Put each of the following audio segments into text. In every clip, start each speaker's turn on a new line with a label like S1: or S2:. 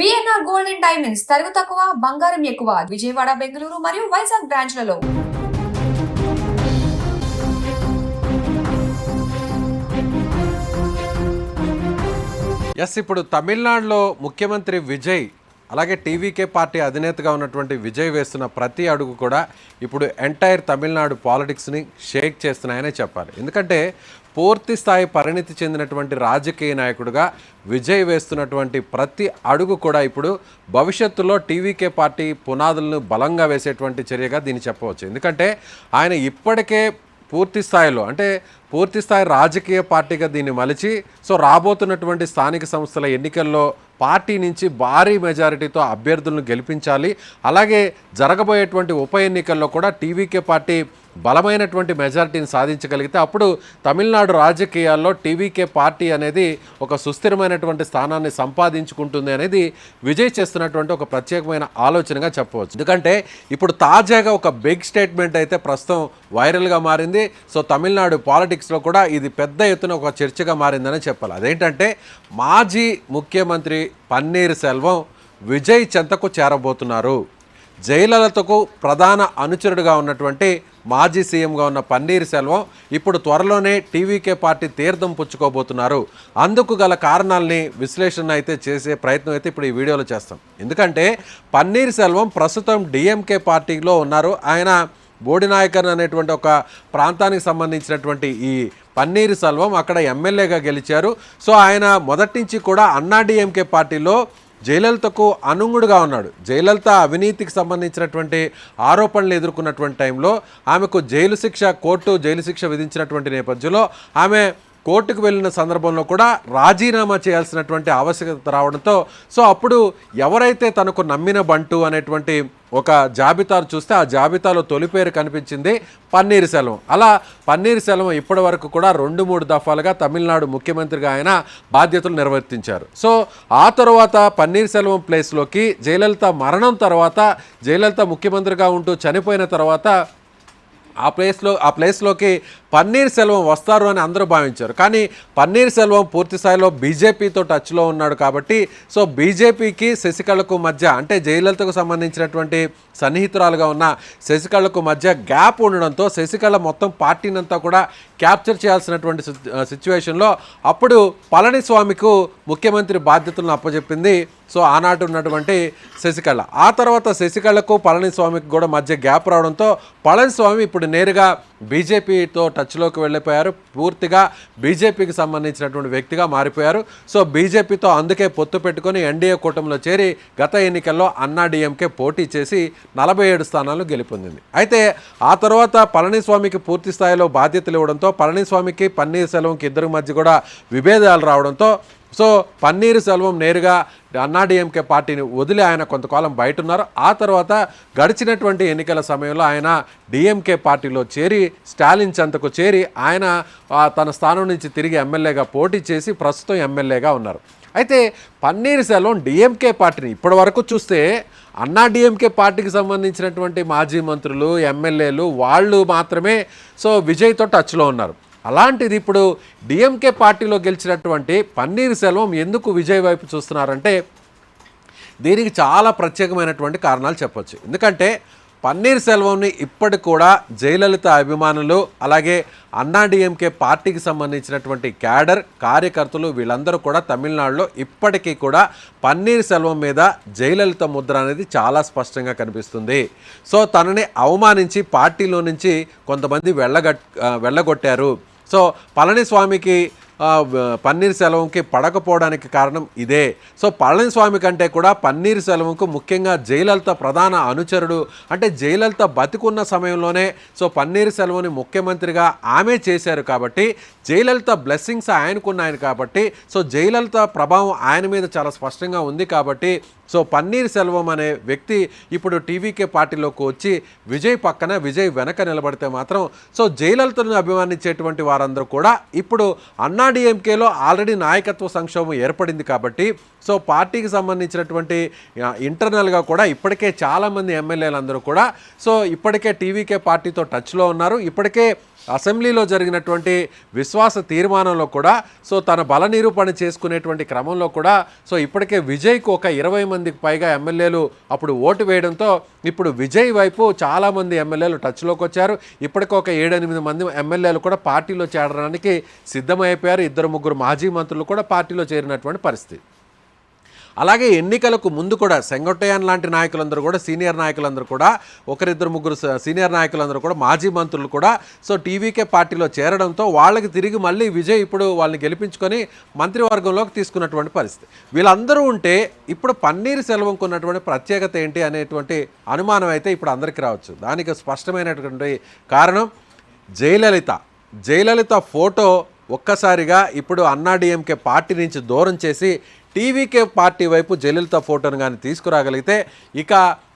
S1: BNR gold and diamonds తరుగు తక్కువ బంగారం ఎక్కువ విజయవాడ బెంగళూరు మరియు వైజాగ్ బ్రాంచ్లలో.
S2: ఇప్పుడు తమిళనాడులో ముఖ్యమంత్రి విజయ్ అలాగే టీవీకే పార్టీ అధినేతగా ఉన్నటువంటి విజయ్ వేస్తున్న ప్రతి అడుగు కూడా ఇప్పుడు ఎంటైర్ తమిళనాడు పాలిటిక్స్ని షేక్ చేస్తున్నాయనే చెప్పాలి. ఎందుకంటే పూర్తి స్థాయి పరిణితి చెందినటువంటి రాజకీయ నాయకుడిగా విజయ్ వేస్తున్నటువంటి ప్రతి అడుగు కూడా ఇప్పుడు భవిష్యత్తులో టీవీకే పార్టీ పునాదులను బలంగా వేసేటువంటి చర్యగా దీన్ని చెప్పవచ్చు. ఎందుకంటే ఆయన ఇప్పటికే పూర్తి స్థాయి రాజకీయ పార్టీగా దీన్ని మలిచి రాబోతున్నటువంటి స్థానిక సంస్థల ఎన్నికల్లో పార్టీ నుంచి భారీ మెజారిటీతో అభ్యర్థులను గెలిపించాలి. అలాగే జరగబోయేటువంటి ఉప ఎన్నికల్లో కూడా టీవీకే పార్టీ బలమైనటువంటి మెజారిటీని సాధించగలిగితే అప్పుడు తమిళనాడు రాజకీయాల్లో టీవీకే పార్టీ అనేది ఒక సుస్థిరమైనటువంటి స్థానాన్ని సంపాదించుకుంటుంది అనేది విజయ్ చేస్తున్నటువంటి ఒక ప్రత్యేకమైన ఆలోచనగా చెప్పవచ్చు. ఎందుకంటే ఇప్పుడు తాజాగా ఒక బిగ్ స్టేట్మెంట్ అయితే ప్రస్తుతం వైరల్గా మారింది. తమిళనాడు పాలిటిక్స్లో కూడా ఇది పెద్ద ఎత్తున ఒక చర్చగా మారిందని చెప్పాలి. అదేంటంటే మాజీ ముఖ్యమంత్రి పన్నీర్ సెల్వం విజయ్ చెంతకు చేరబోతున్నారు. జయలలితకు ప్రధాన అనుచరుడుగా ఉన్నటువంటి మాజీ సీఎంగా ఉన్న పన్నీర్ సెల్వం ఇప్పుడు త్వరలోనే టీవీకే పార్టీ తీర్థం పుచ్చుకోబోతున్నారు. అందుకు గల కారణాలని విశ్లేషణ అయితే చేసే ప్రయత్నం అయితే ఇప్పుడు ఈ వీడియోలో చేస్తాం. ఎందుకంటే పన్నీర్ సెల్వం ప్రస్తుతం డిఎంకే పార్టీలో ఉన్నారు. ఆయన బోడినాయకర్ అనేటువంటి ఒక ప్రాంతానికి సంబంధించినటువంటి ఈ పన్నీర్ సెల్వం అక్కడ ఎమ్మెల్యేగా గెలిచారు. ఆయన మొదటి నుంచి కూడా అన్నాడీఎంకే పార్టీలో జయలలితకు అనుగుడుగా ఉన్నాడు. జయలలిత అవినీతికి సంబంధించినటువంటి ఆరోపణలు ఎదుర్కొన్నటువంటి టైంలో ఆమెకు కోర్టు జైలు శిక్ష విధించినటువంటి నేపథ్యంలో ఆమె కోర్టుకు వెళ్ళిన సందర్భంలో కూడా రాజీనామా చేయాల్సినటువంటి ఆవశ్యకత రావడంతో అప్పుడు ఎవరైతే తనకు నమ్మిన బంటు అనేటువంటి ఒక జాబితాను చూస్తే ఆ జాబితాలో తొలి పేరు కనిపించింది పన్నీర్ సెల్వం. అలా పన్నీర్ సెల్వం ఇప్పటి వరకు కూడా 2-3 దఫాలుగా తమిళనాడు ముఖ్యమంత్రిగా ఆయన బాధ్యతలు నిర్వర్తించారు. ఆ తర్వాత పన్నీర్ సెల్వం ప్లేస్లోకి జయలలిత మరణం తర్వాత జయలలిత ముఖ్యమంత్రిగా ఉంటూ చనిపోయిన తర్వాత ఆ ప్లేస్లోకి పన్నీర్ సెల్వం వస్తారు అని అందరూ భావించారు. కానీ పన్నీర్ సెల్వం పూర్తి స్థాయిలో బీజేపీతో టచ్లో ఉన్నాడు కాబట్టి బీజేపీకి శశికళకు మధ్య అంటే జయలలితకు సంబంధించినటువంటి సన్నిహితురాలుగా ఉన్న శశికళకు మధ్య గ్యాప్ ఉండడంతో శశికళ మొత్తం పార్టీనంతా కూడా క్యాప్చర్ చేయాల్సినటువంటి సిచ్యువేషన్లో అప్పుడు పళనిస్వామికు ముఖ్యమంత్రి బాధ్యతలను అప్పచెప్పింది ఆనాటి ఉన్నటువంటి శశికళ. ఆ తర్వాత శశికళకు పళనిస్వామికి కూడా మధ్య గ్యాప్ రావడంతో పళనిస్వామి ఇప్పుడు నేరుగా బీజేపీతో టచ్లోకి వెళ్ళిపోయారు. పూర్తిగా బీజేపీకి సంబంధించినటువంటి వ్యక్తిగా మారిపోయారు. బీజేపీతో అందుకే పొత్తు పెట్టుకొని ఎన్డీఏ కూటమిలో చేరి గత ఎన్నికల్లో అన్నాడీఎంకే పోటీ చేసి 47 స్థానాలు గెలుపొందింది. అయితే ఆ తర్వాత పళనిస్వామికి పూర్తి స్థాయిలో బాధ్యతలు ఇవ్వడంతో పళనిస్వామికి పన్నీర్ సెల్వంకి ఇద్దరి మధ్య కూడా విభేదాలు రావడంతో పన్నీర్ సెల్వం నేరుగా అన్నాడీఎంకే పార్టీని వదిలి ఆయన కొంతకాలం బయట ఉన్నారు. ఆ తర్వాత గడిచినటువంటి ఎన్నికల సమయంలో ఆయన డిఎంకే పార్టీలో చేరి స్టాలిన్ చెంతకు చేరి ఆయన తన స్థానం నుంచి తిరిగి ఎమ్మెల్యేగా పోటీ చేసి ప్రస్తుతం ఎమ్మెల్యేగా ఉన్నారు. అయితే పన్నీర్ సెల్వం డిఎంకే పార్టీని ఇప్పటి వరకు చూస్తే అన్నాడీఎంకే పార్టీకి సంబంధించినటువంటి మాజీ మంత్రులు ఎమ్మెల్యేలు వాళ్ళు మాత్రమే విజయ్తో టచ్లో ఉన్నారు. అలాంటిది ఇప్పుడు డిఎంకే పార్టీలో గెలిచినటువంటి పన్నీర్ సెల్వం ఎందుకు విజయ్ వైపు చూస్తున్నారంటే దీనికి చాలా ప్రత్యేకమైనటువంటి కారణాలు చెప్పొచ్చు. ఎందుకంటే పన్నీర్ సెల్వంని ఇప్పటి కూడా జయలలిత అభిమానులు అలాగే అన్నాడీఎంకే పార్టీకి సంబంధించినటువంటి క్యాడర్ కార్యకర్తలు వీళ్ళందరూ కూడా తమిళనాడులో ఇప్పటికీ కూడా పన్నీర్ సెల్వం మీద జయలలిత ముద్ర అనేది చాలా స్పష్టంగా కనిపిస్తుంది. తనని అవమానించి పార్టీలో నుంచి కొంతమంది వెళ్ళగొట్టారు. పళనిస్వామికి పన్నీర్ సెల్వంకి పడకపోవడానికి కారణం ఇదే. పళనిస్వామి కంటే కూడా పన్నీర్ సెల్వంకు ముఖ్యంగా జయలలిత ప్రధాన అనుచరుడు. అంటే జయలలిత బతికున్న సమయంలోనే పన్నీర్ సెల్వంని ముఖ్యమంత్రిగా ఆమె చేశారు కాబట్టి జయలలిత బ్లెస్సింగ్స్ ఆయనకున్నాయని కాబట్టి జయలలిత ప్రభావం ఆయన మీద చాలా స్పష్టంగా ఉంది కాబట్టి పన్నీర్ సెల్వం అనే వ్యక్తి ఇప్పుడు టీవీకే పార్టీలోకి వచ్చి విజయ్ వెనక నిలబడితే మాత్రం జయలలితను అభిమానించేటువంటి వారందరూ కూడా ఇప్పుడు అన్నాడీఎంకేలో ఆల్రెడీ నాయకత్వ సంక్షోభం ఏర్పడింది కాబట్టి పార్టీకి సంబంధించినటువంటి ఇంటర్నల్గా కూడా ఇప్పటికే చాలామంది ఎమ్మెల్యేలందరూ కూడా ఇప్పటికే టీవీకే పార్టీతో టచ్లో ఉన్నారు. ఇప్పటికే అసెంబ్లీలో జరిగినటువంటి విశ్వాస తీర్మానంలో కూడా సో తన బల నిరూపణ చేసుకునేటువంటి క్రమంలో కూడా సో ఇప్పటికే విజయ్కు ఒక 20 మందికి పైగా ఎమ్మెల్యేలు అప్పుడు ఓటు వేయడంతో ఇప్పుడు విజయ్ వైపు చాలామంది ఎమ్మెల్యేలు టచ్లోకి వచ్చారు. ఇప్పటికే ఒక 7-8 మంది ఎమ్మెల్యేలు కూడా పార్టీలో చేరడానికి సిద్ధమైపోయారు. 2-3 మాజీ మంత్రులు కూడా పార్టీలో చేరినటువంటి పరిస్థితి. అలాగే ఎన్నికలకు ముందు కూడా సెంగొట్టయ్యన్ లాంటి నాయకులందరూ కూడా సీనియర్ నాయకులందరూ కూడా 1-2-3 సీనియర్ నాయకులందరూ కూడా మాజీ మంత్రులు కూడా సో టీవీకే పార్టీలో చేరడంతో వాళ్ళకి తిరిగి మళ్ళీ విజయ్ ఇప్పుడు వాళ్ళని గెలిపించుకొని మంత్రివర్గంలోకి తీసుకున్నటువంటి పరిస్థితి. వీళ్ళందరూ ఉంటే ఇప్పుడు పన్నీర్ సెల్వంకు ఉన్నటువంటి ప్రత్యేకత ఏంటి అనేటువంటి అనుమానం అయితే ఇప్పుడు అందరికీ రావచ్చు. దానికి స్పష్టమైనటువంటి కారణం జయలలిత ఫోటో ఒక్కసారిగా ఇప్పుడు అన్నాడీఎంకే పార్టీ నుంచి దూరం చేసి టీవీకే పార్టీ వైపు జయలలిత ఫోటోను కానీ తీసుకురాగలిగితే ఇక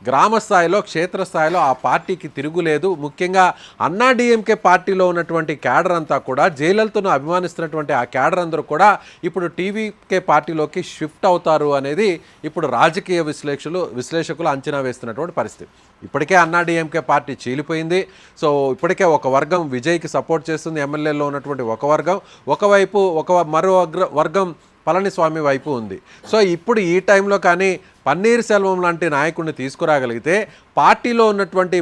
S2: గ్రామ స్థాయిలో క్షేత్రస్థాయిలో ఆ పార్టీకి తిరుగులేదు. ముఖ్యంగా అన్నాడీఎంకే పార్టీలో ఉన్నటువంటి క్యాడర్ అంతా కూడా జయలలితను అభిమానిస్తున్నటువంటి ఆ క్యాడర్ అందరూ కూడా ఇప్పుడు టీవీకే పార్టీలోకి షిఫ్ట్ అవుతారు అనేది ఇప్పుడు రాజకీయ విశ్లేషకులు అంచనా వేస్తున్నటువంటి పరిస్థితి. ఇప్పటికే అన్నాడీఎంకే పార్టీ చీలిపోయింది. సో ఇప్పటికే ఒక వర్గం విజయ్కి సపోర్ట్ చేస్తుంది, ఎమ్మెల్యేలో ఉన్నటువంటి ఒక వర్గం, ఒకవైపు మరో వర్గం పళనిస్వామి వైపు ఉంది. సో ఇప్పుడు ఈ టైంలో కానీ పన్నీర్ సెల్వం లాంటి నాయకుడిని తీసుకురాగలిగితే పార్టీలో ఉన్నటువంటి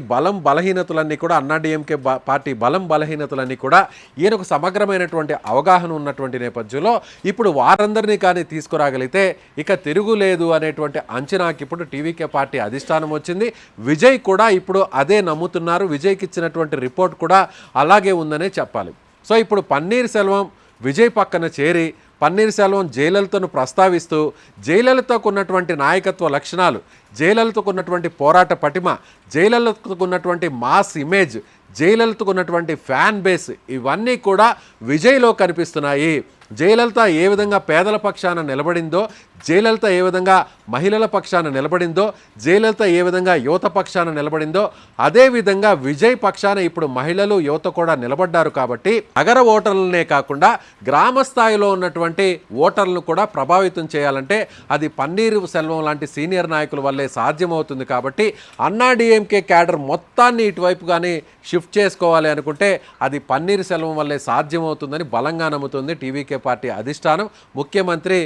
S2: బలహీనతలన్నీ కూడా అన్నాడీఎంకే పార్టీ బలహీనతలన్నీ కూడా ఈయనకు సమగ్రమైనటువంటి అవగాహన ఉన్నటువంటి నేపథ్యంలో ఇప్పుడు వారందరినీ కానీ తీసుకురాగలిగితే ఇక తిరుగులేదు అనేటువంటి అంచనాకి ఇప్పుడు టీవీకే పార్టీ అధిష్టానం వచ్చింది. విజయ్ కూడా ఇప్పుడు అదే నమ్ముతున్నారు. విజయ్కి ఇచ్చినటువంటి రిపోర్ట్ కూడా అలాగే ఉందనే చెప్పాలి. సో ఇప్పుడు పన్నీర్ సెల్వం విజయ్ పక్కన చేరి పన్నీర్ సెల్వం జయలలితను ప్రస్తావిస్తూ జయలలితకు ఉన్నటువంటి నాయకత్వ లక్షణాలు, జయలలితకు ఉన్నటువంటి పోరాట పటిమ, జయలలితకు ఉన్నటువంటి మాస్ ఇమేజ్, జయలలితకు ఉన్నటువంటి ఫ్యాన్ బేస్ ఇవన్నీ కూడా విజయ్లో కనిపిస్తున్నాయి. జయలలిత ఏ విధంగా పేదల పక్షాన నిలబడిందో, జయలలిత ఏ విధంగా మహిళల పక్షాన నిలబడిందో, జయలలిత ఏ విధంగా యువత పక్షాన నిలబడిందో అదేవిధంగా విజయ్ పక్షాన ఇప్పుడు మహిళలు యువత కూడా నిలబడ్డారు. కాబట్టి నగర ఓటర్లనే కాకుండా గ్రామ స్థాయిలో ఉన్నటువంటి ఓటర్లను కూడా ప్రభావితం చేయాలంటే అది పన్నీర్ సెల్వం లాంటి సీనియర్ నాయకుల వల్లే సాధ్యమవుతుంది. కాబట్టి అన్నాడీఎంకే క్యాడర్ మొత్తాన్ని ఇటువైపు కానీ షిఫ్ట్ చేసుకోవాలి అనుకుంటే అది పన్నీర్ సెల్వం వల్లే సాధ్యమవుతుందని బలంగా నమ్ముతుంది టీవీకే పార్టీ అధిష్టానం, ముఖ్యమంత్రి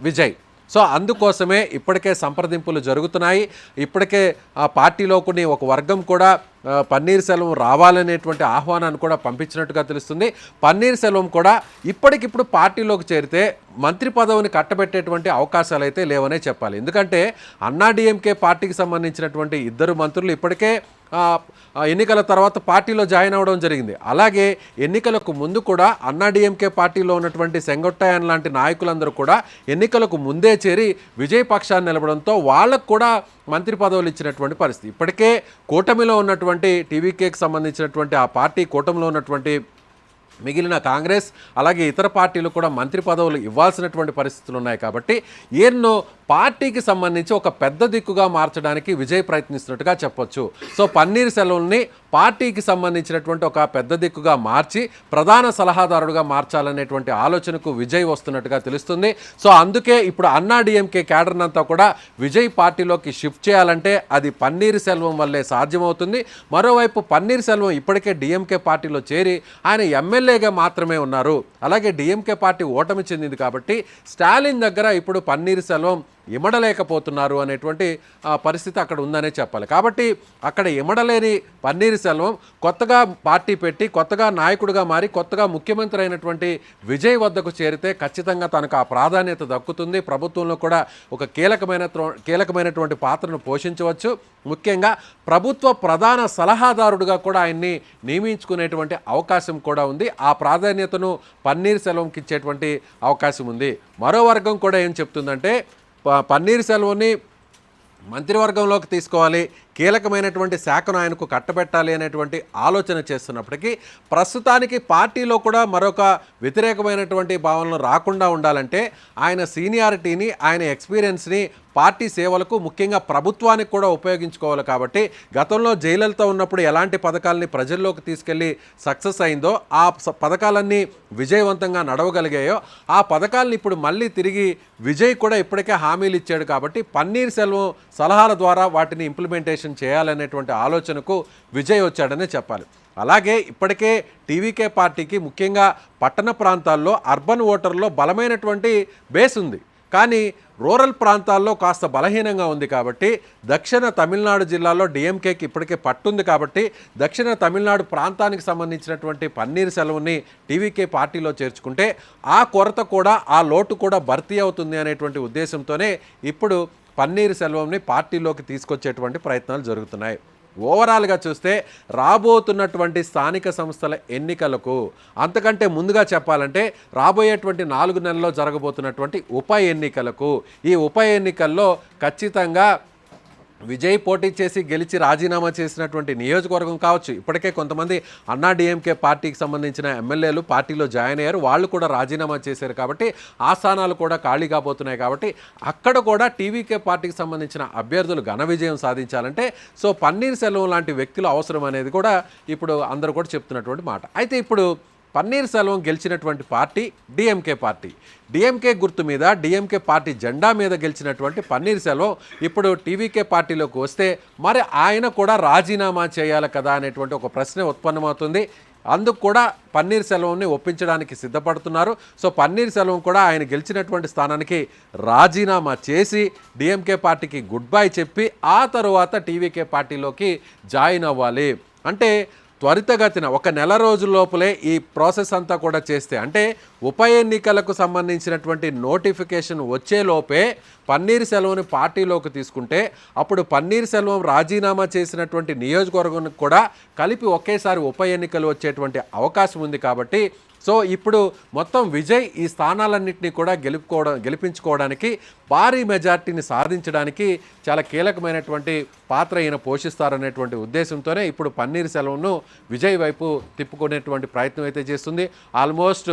S2: విజయ్. సో అందుకోసమే ఇప్పటికే సంప్రదింపులు జరుగుతున్నాయి. ఇప్పటికే ఆ పార్టీలోని ఒక వర్గం కూడా పన్నీర్ సెల్వం రావాలనేటువంటి ఆహ్వానాన్ని కూడా పంపించినట్టుగా తెలుస్తుంది. పన్నీర్ సెల్వం కూడా ఇప్పటికిప్పుడు పార్టీలోకి చేరితే మంత్రి పదవిని కట్టబెట్టేటువంటి అవకాశాలు అయితే లేవనే చెప్పాలి. ఎందుకంటే అన్నాడీఎంకే పార్టీకి సంబంధించినటువంటి 2 మంత్రులు ఇప్పటికే ఎన్నికల తర్వాత పార్టీలో జాయిన్ అవ్వడం జరిగింది. అలాగే ఎన్నికలకు ముందు కూడా అన్నాడీఎంకే పార్టీలో ఉన్నటువంటి సెంగొట్టయ్యన్ లాంటి నాయకులందరూ కూడా ఎన్నికలకు ముందే చేరి విజయ్ పక్షాన్ని నిలబడంతో వాళ్ళకు కూడా మంత్రి పదవులు ఇచ్చినటువంటి పరిస్థితి. ఇప్పటికే కూటమిలో ఉన్నటువంటి టీవీకేకి సంబంధించినటువంటి ఆ పార్టీ కూటమిలో ఉన్నటువంటి మిగిలిన కాంగ్రెస్ అలాగే ఇతర పార్టీలు కూడా మంత్రి పదవులు ఇవ్వాల్సినటువంటి పరిస్థితులు ఉన్నాయి. కాబట్టి ఎన్నో పార్టీకి సంబంధించి ఒక పెద్ద దిక్కుగా మార్చడానికి విజయ్ ప్రయత్నిస్తున్నట్టుగా చెప్పొచ్చు. సో పన్నీర్ సెల్వంని పార్టీకి సంబంధించినటువంటి ఒక పెద్ద దిక్కుగా మార్చి ప్రధాన సలహాదారుడుగా మార్చాలనేటువంటి ఆలోచనకు విజయ్ వస్తున్నట్టుగా తెలుస్తుంది. సో అందుకే ఇప్పుడు అన్నాడీఎంకే క్యాడర్నంతా కూడా విజయ్ పార్టీలోకి షిఫ్ట్ చేయాలంటే అది పన్నీర్ సెల్వం వల్లే సాధ్యమవుతుంది. మరోవైపు పన్నీర్ సెల్వం ఇప్పటికే డిఎంకే పార్టీలో చేరి ఆయన ఎమ్మెల్యేగా మాత్రమే ఉన్నారు. అలాగే డిఎంకే పార్టీ ఓటమి చెందింది కాబట్టి స్టాలిన్ దగ్గర ఇప్పుడు పన్నీర్ సెల్వం ఇమడలేకపోతున్నారు అనేటువంటి పరిస్థితి అక్కడ ఉందనే చెప్పాలి. కాబట్టి అక్కడ ఇమడలేని పన్నీర్ సెల్వం కొత్తగా పార్టీ పెట్టి కొత్తగా నాయకుడిగా మారి కొత్తగా ముఖ్యమంత్రి అయినటువంటి విజయ్ వద్దకు చేరితే ఖచ్చితంగా తనకు ఆ ప్రాధాన్యత దక్కుతుంది. ప్రభుత్వంలో కూడా ఒక కీలకమైనటువంటి పాత్రను పోషించవచ్చు. ముఖ్యంగా ప్రభుత్వ ప్రధాన సలహాదారుడుగా కూడా ఆయన్ని నియమించుకునేటువంటి అవకాశం కూడా ఉంది. ఆ ప్రాధాన్యతను పన్నీర్ సెల్వంకి ఇచ్చేటువంటి అవకాశం ఉంది. మరో వర్గం కూడా ఏం చెప్తుందంటే పన్నీర్ సెల్వంని మంత్రివర్గంలోకి తీసుకోవాలి, కీలకమైనటువంటి శాఖను ఆయనకు కట్టబెట్టాలి అనేటువంటి ఆలోచన చేస్తున్నప్పటికీ ప్రస్తుతానికి పార్టీలో కూడా మరొక వ్యతిరేకమైనటువంటి భావనలు రాకుండా ఉండాలంటే ఆయన సీనియారిటీని ఆయన ఎక్స్పీరియన్స్ని పార్టీ సేవలకు ముఖ్యంగా ప్రభుత్వానికి కూడా ఉపయోగించుకోవాలి. కాబట్టి గతంలో జయలలిత ఉన్నప్పుడు ఎలాంటి పథకాలని ప్రజల్లోకి తీసుకెళ్ళి సక్సెస్ అయిందో ఆ పథకాలన్నీ విజయవంతంగా నడవగలిగాయో ఆ పథకాలను ఇప్పుడు మళ్ళీ తిరిగి విజయ్ కూడా ఇప్పటికే హామీలు ఇచ్చాడు. కాబట్టి పన్నీర్ సెల్వం సలహాల ద్వారా వాటిని ఇంప్లిమెంటేషన్ చేయాలనేటువంటి ఆలోచనకు విజయ్ వచ్చాడనే చెప్పాలి. అలాగే ఇప్పటికే టీవీకే పార్టీకి ముఖ్యంగా పట్టణ ప్రాంతాల్లో అర్బన్ ఓటర్లో బలమైనటువంటి బేస్ ఉంది. కానీ రూరల్ ప్రాంతాల్లో కాస్త బలహీనంగా ఉంది కాబట్టి దక్షిణ తమిళనాడు జిల్లాలో డిఎంకేకి ఇప్పటికే పట్టుంది కాబట్టి దక్షిణ తమిళనాడు ప్రాంతానికి సంబంధించినటువంటి పన్నీర్ సెల్వంని టీవీకే పార్టీలో చేర్చుకుంటే ఆ కొరత కూడా ఆ లోటు కూడా భర్తీ అవుతుంది అనేటువంటి ఉద్దేశంతోనే ఇప్పుడు పన్నీర్ సెల్వంని పార్టీలోకి తీసుకొచ్చేటువంటి ప్రయత్నాలు జరుగుతున్నాయి. ఓవరాల్గా చూస్తే రాబోతున్నటువంటి స్థానిక సంస్థల ఎన్నికలకు అంతకంటే ముందుగా చెప్పాలంటే రాబోయేటువంటి 4 నెలల్లో జరగబోతున్నటువంటి ఉప ఎన్నికలకు ఈ ఉప ఎన్నికల్లో ఖచ్చితంగా విజయ్ పోటీ చేసి గెలిచి రాజీనామా చేసినటువంటి నియోజకవర్గం కావచ్చు. ఇప్పటికే కొంతమంది అన్నా డిఎంకే పార్టీకి సంబంధించిన ఎమ్మెల్యేలు పార్టీలో జాయిన్ అయ్యారు, వాళ్ళు కూడా రాజీనామా చేశారు కాబట్టి ఆ స్థానాలు కూడా ఖాళీ కాబోతున్నాయి. కాబట్టి అక్కడ కూడా టీవీకే పార్టీకి సంబంధించిన అభ్యర్థులు ఘన విజయం సాధించాలంటే సో పన్నీర్ సెల్వం లాంటి వ్యక్తులు అవసరం అనేది కూడా ఇప్పుడు అందరూ కూడా చెప్తున్నటువంటి మాట. అయితే ఇప్పుడు పన్నీర్ సెల్వం గెలిచినటువంటి పార్టీ డిఎంకే పార్టీ. డిఎంకే గుర్తు మీద డిఎంకే పార్టీ జెండా మీద గెలిచినటువంటి పన్నీర్ సెల్వం ఇప్పుడు టీవీకే పార్టీలోకి వస్తే మరి ఆయన కూడా రాజీనామా చేయాలి కదా అనేటువంటి ఒక ప్రశ్న ఉత్పన్నమవుతుంది. అందుకు కూడా పన్నీర్ సెల్వంని ఒప్పించడానికి సిద్ధపడుతున్నారు. సో పన్నీర్ సెల్వం కూడా ఆయన గెలిచినటువంటి స్థానానికి రాజీనామా చేసి డిఎంకే పార్టీకి గుడ్ బై చెప్పి ఆ తరువాత టీవీకే పార్టీలోకి జాయిన్ అవ్వాలి. అంటే త్వరితగతిన 1 నెల రోజుల లోపలే ఈ ప్రాసెస్ అంతా కూడా చేస్తే అంటే ఉప ఎన్నికలకు సంబంధించినటువంటి నోటిఫికేషన్ వచ్చేలోపే పన్నీర్ సెల్వంని పార్టీలోకి తీసుకుంటే అప్పుడు పన్నీర్ సెల్వం రాజీనామా చేసినటువంటి నియోజకవర్గానికి కూడా కలిపి ఒకేసారి ఉప ఎన్నికలు వచ్చేటువంటి అవకాశం ఉంది. కాబట్టి సో ఇప్పుడు మొత్తం విజయ్ ఈ స్థానాలన్నింటినీ కూడా గెలిపించుకోవడానికి భారీ మెజార్టీని సాధించడానికి చాలా కీలకమైనటువంటి పాత్ర ఈయన పోషిస్తారనేటువంటి ఉద్దేశంతోనే ఇప్పుడు పన్నీర్ సెల్వంను విజయ్ వైపు తిప్పుకునేటువంటి ప్రయత్నం అయితే చేస్తుంది. ఆల్మోస్ట్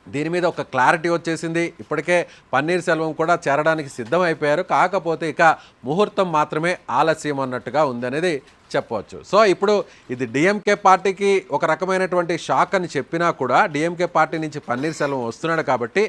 S2: దీని మీద ఒక క్లారిటీ వచ్చేసింది. ఇప్పటికే పన్నీర్ సెల్వం కూడా చేరడానికి సిద్ధమైపోయారు. కాకపోతే ఇక ముహూర్తం మాత్రమే ఆలస్యం అన్నట్టుగా ఉందనేది చెప్పవచ్చు. సో ఇప్పుడు ఇది డిఎంకే పార్టీకి ఒక రకమైనటువంటి షాక్ అని చెప్పినా కూడా డిఎంకే పార్టీ నుంచి పన్నీర్ సెల్వం వస్తున్నాడు కాబట్టి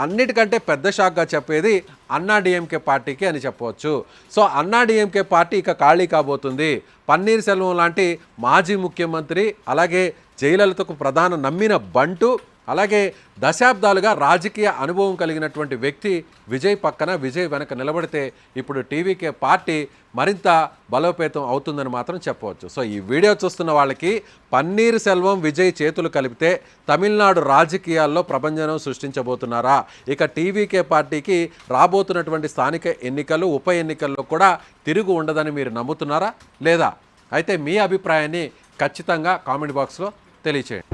S2: అన్నిటికంటే పెద్ద షాక్గా చెప్పేది అన్నా డిఎంకే పార్టీకి అని చెప్పవచ్చు. సో అన్నా డిఎంకే పార్టీ ఇక ఖాళీ కాబోతుంది. పన్నీర్ సెల్వం లాంటి మాజీ ముఖ్యమంత్రి అలాగే జయలలితకు ప్రధాన నమ్మిన బంటు అలాగే దశాబ్దాలుగా రాజకీయ అనుభవం కలిగినటువంటి వ్యక్తి విజయ్ పక్కన విజయ్ వెనక నిలబడితే ఇప్పుడు టీవీకే పార్టీ మరింత బలోపేతం అవుతుందని మాత్రం చెప్పవచ్చు. సో ఈ వీడియో చూస్తున్న వాళ్ళకి పన్నీర్ సెల్వం విజయ్ చేతులు కలిపితే తమిళనాడు రాజకీయాల్లో ప్రభంజనం సృష్టించబోతున్నారా, ఇక టీవీకే పార్టీకి రాబోతున్నటువంటి స్థానిక ఎన్నికలు ఉప ఎన్నికల్లో కూడా తిరుగు ఉండదని మీరు నమ్ముతున్నారా లేదా? అయితే మీ అభిప్రాయాన్ని ఖచ్చితంగా కామెంట్ బాక్స్లో తెలియచేయండి.